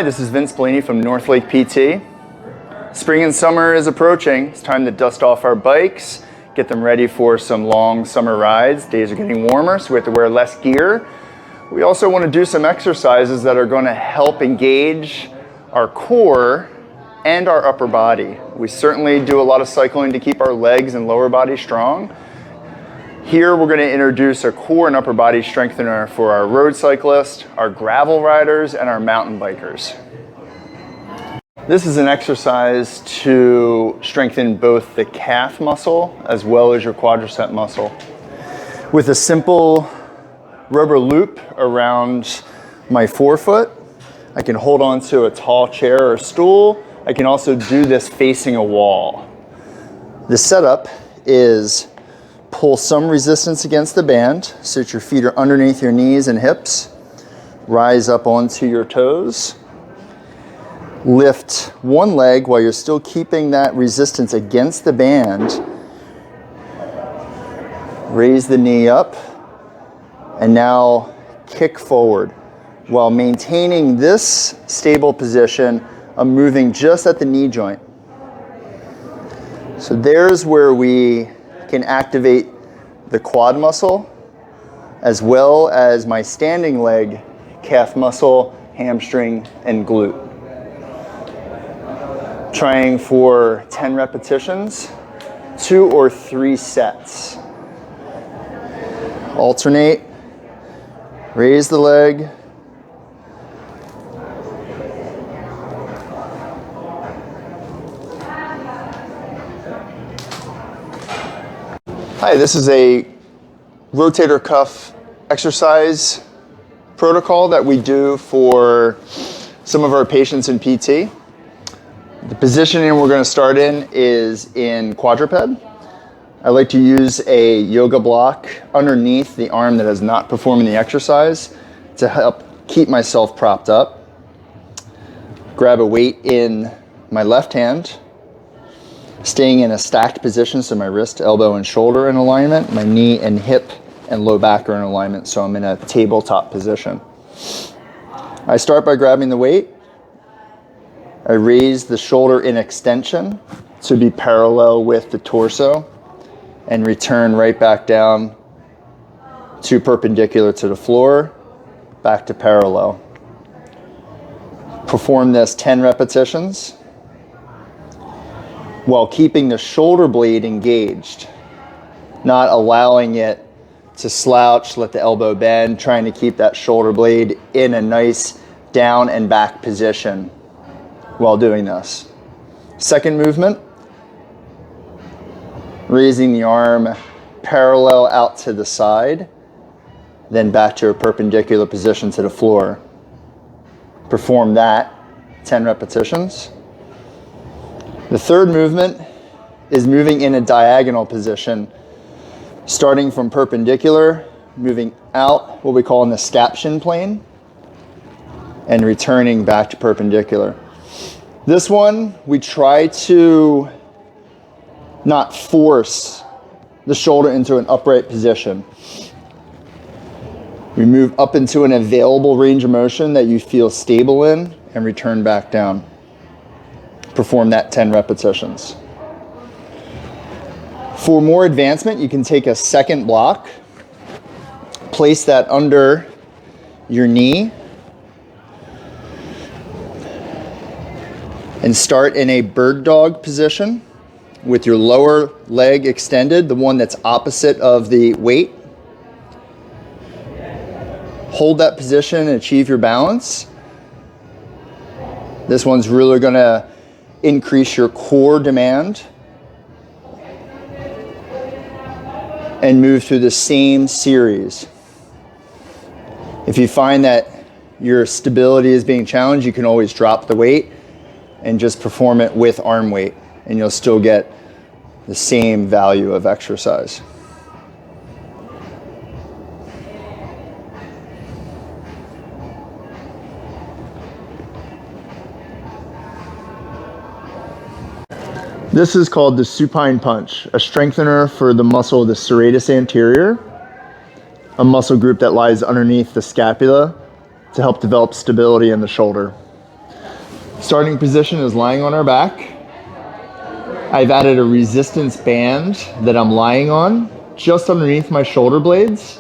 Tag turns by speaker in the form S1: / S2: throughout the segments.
S1: Hi, this is Vince Blaney from North Lake PT. Spring and summer is approaching. It's time to dust off our bikes, get them ready for some long summer rides. Days are getting warmer, so we have to wear less gear. We also want to do some exercises that are going to help engage our core and our upper body. We certainly do a lot of cycling to keep our legs and lower body strong. Here we're going to introduce a core and upper body strengthener for our road cyclists, our gravel riders, and our mountain bikers. This is an exercise to strengthen both the calf muscle as well as your quadricep muscle. With a simple rubber loop around my forefoot, I can hold on to a tall chair or stool. I can also do this facing a wall. The setup is pull some resistance against the band so that your feet are underneath your knees and hips. Rise up onto your toes. Lift one leg while you're still keeping that resistance against the band. Raise the knee up and now kick forward. While maintaining this stable position, I'm moving just at the knee joint. So there's where we can activate the quad muscle as well as my standing leg, calf muscle, hamstring, and glute. Trying for 10 repetitions, 2 or 3 sets. Alternate, raise the leg, Hi, this is a rotator cuff exercise protocol that we do for some of our patients in PT. The positioning we're going to start in is in quadruped. I like to use a yoga block underneath the arm that is not performing the exercise to help keep myself propped up. Grab a weight in my left hand, staying in a stacked position, so my wrist, elbow, and shoulder in alignment, my knee and hip and low back are in alignment, so I'm in a tabletop position. I start by grabbing the weight. I raise the shoulder in extension to be parallel with the torso and return right back down to perpendicular to the floor, back to parallel. Perform this 10 repetitions. While keeping the shoulder blade engaged, not allowing it to slouch, let the elbow bend, trying to keep that shoulder blade in a nice down and back position while doing this. Second movement, raising the arm parallel out to the side, then back to a perpendicular position to the floor. Perform that 10 repetitions. The third movement is moving in a diagonal position, starting from perpendicular, moving out what we call in the scaption plane, and returning back to perpendicular. This one, we try to not force the shoulder into an upright position. We move up into an available range of motion that you feel stable in and return back down. Perform that 10 repetitions. For more advancement, you can take a second block, place that under your knee, and start in a bird dog position with your lower leg extended, the one that's opposite of the weight. Hold that position and achieve your balance. This one's really going to increase your core demand and move through the same series. If you find that your stability is being challenged, you can always drop the weight and just perform it with arm weight, and you'll still get the same value of exercise. This is called the supine punch, a strengthener for the muscle of the serratus anterior, a muscle group that lies underneath the scapula to help develop stability in the shoulder. Starting position is lying on our back. I've added a resistance band that I'm lying on just underneath my shoulder blades,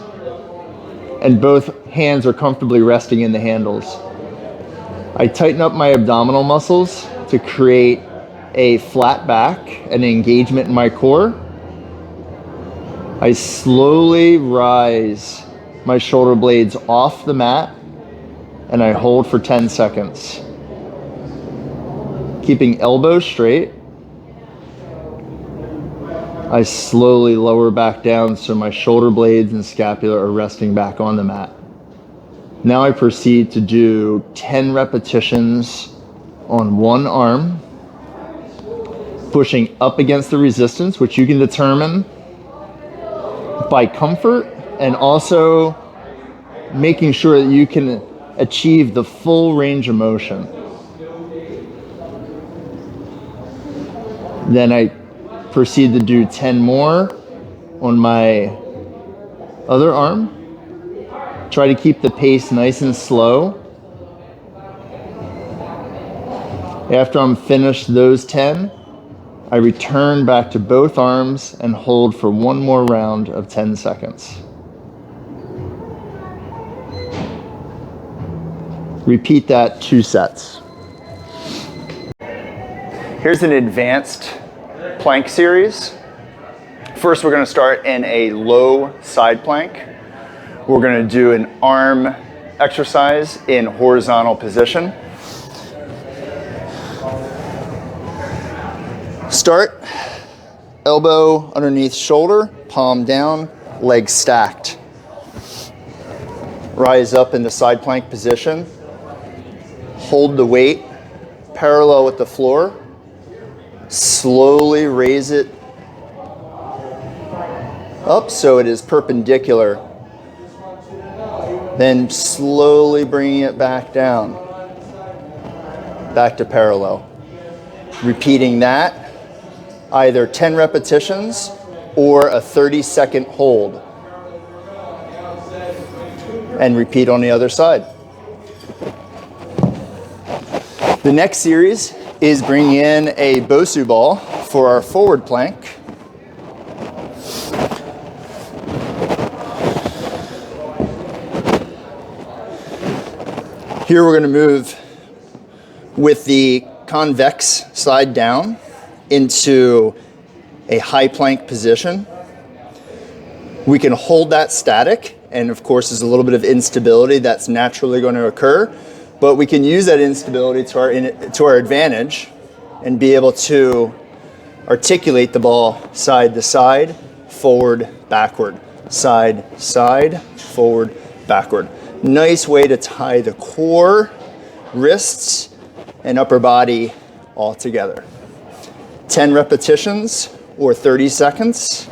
S1: and both hands are comfortably resting in the handles. I tighten up my abdominal muscles to create a flat back and engagement in my core. I slowly rise my shoulder blades off the mat and I hold for 10 seconds. Keeping elbows straight. I slowly lower back down so my shoulder blades and scapula are resting back on the mat. Now I proceed to do 10 repetitions on one arm, pushing up against the resistance, which you can determine by comfort and also making sure that you can achieve the full range of motion. Then I proceed to do 10 more on my other arm. Try to keep the pace nice and slow. After I'm finished those 10, I return back to both arms and hold for one more round of 10 seconds. Repeat that 2 sets. Here's an advanced plank series. First, we're going to start in a low side plank. We're going to do an arm exercise in horizontal position. Start, elbow underneath shoulder, palm down, legs stacked. Rise up into side plank position. Hold the weight parallel with the floor. Slowly raise it up so it is perpendicular. Then slowly bringing it back down, back to parallel. Repeating that, either 10 repetitions or a 30-second hold. And repeat on the other side. The next series is bringing in a Bosu ball for our forward plank. Here we're going to move with the convex side down into a high plank position. We can hold that static, and of course there's a little bit of instability that's naturally going to occur, but we can use that instability to our advantage and be able to articulate the ball side to side, forward, backward, side, side, forward, backward. Nice way to tie the core, wrists, and upper body all together. 10 repetitions or 30 seconds.